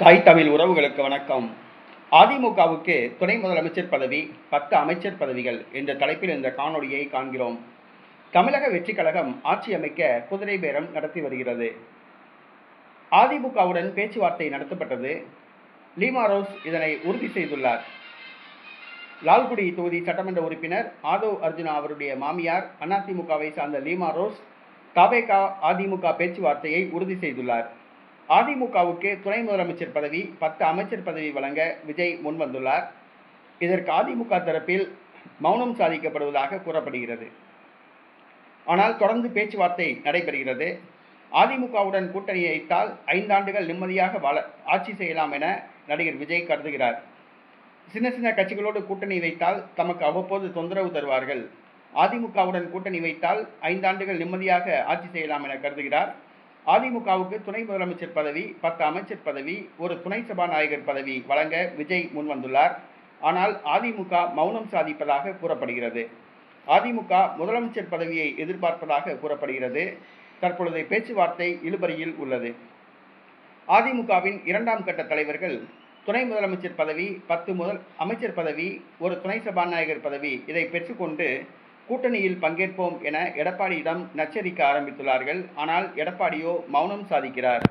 தாய் தமிழ் உறவுகளுக்கு வணக்கம். அதிமுகவுக்கு துணை முதலமைச்சர் பதவி, 10 அமைச்சர் பதவிகள் என்ற தலைப்பில் இந்த காணொளியை காண்கிறோம். தமிழக வெற்றி கழகம் ஆட்சி அமைக்க குதிரை பேரம் நடத்தி வருகிறது. அதிமுகவுடன் பேச்சுவார்த்தை நடத்தப்பட்டது. லீமா ரோஸ் இதனை உறுதி செய்துள்ளார். லால்குடி தொகுதி சட்டமன்ற உறுப்பினர் ஆதவ் அர்ஜுனா அவருடைய மாமியார் அதிமுகவை சார்ந்த லீமா ரோஸ் தவேக அதிமுக பேச்சுவார்த்தையை உறுதி செய்துள்ளார். அதிமுகவுக்கு துணை முதலமைச்சர் பதவி, 10 அமைச்சர் பதவி வழங்க விஜய் முன்வந்துள்ளார். இதற்கு அதிமுக தரப்பில் மௌனம் சாதிக்கப்படுவதாக கூறப்படுகிறது. ஆனால் தொடர்ந்து பேச்சுவார்த்தை நடைபெறுகிறது. அதிமுகவுடன் கூட்டணி வைத்தால் 5 ஆண்டுகள் நிம்மதியாக ஆட்சி செய்யலாம் என நடிகர் விஜய் கருதுகிறார். சின்ன சின்ன கட்சிகளோடு கூட்டணி வைத்தால் தமக்கு அவ்வப்போது தொந்தரவு தருவார்கள். அதிமுகவுடன் கூட்டணி வைத்தால் 5 ஆண்டுகள் நிம்மதியாக ஆட்சி செய்யலாம் என கருதுகிறார். அதிமுகவுக்கு துணை முதலமைச்சர் பதவி, 10 அமைச்சர் பதவி, ஒரு துணை சபாநாயகர் பதவி வழங்க விஜய் முன்வந்துள்ளார். ஆனால் அதிமுக மௌனம் சாதிப்பதாக கூறப்படுகிறது. அதிமுக முதலமைச்சர் பதவியை எதிர்பார்ப்பதாக கூறப்படுகிறது. தற்பொழுது பேச்சுவார்த்தை இழுபறியில் உள்ளது. அதிமுகவின் 2ஆம் கட்ட தலைவர்கள் துணை முதலமைச்சர் பதவி, 10 அமைச்சர் பதவி, ஒரு துணை சபாநாயகர் பதவி இதை பெற்றுக்கொண்டு கூட்டணியில் பங்கேற்போம் என எடப்பாடியிடம் நச்சரிக்க ஆரம்பித்துள்ளார்கள். ஆனால் எடப்பாடியோ மௌனம் சாதிக்கிறார்.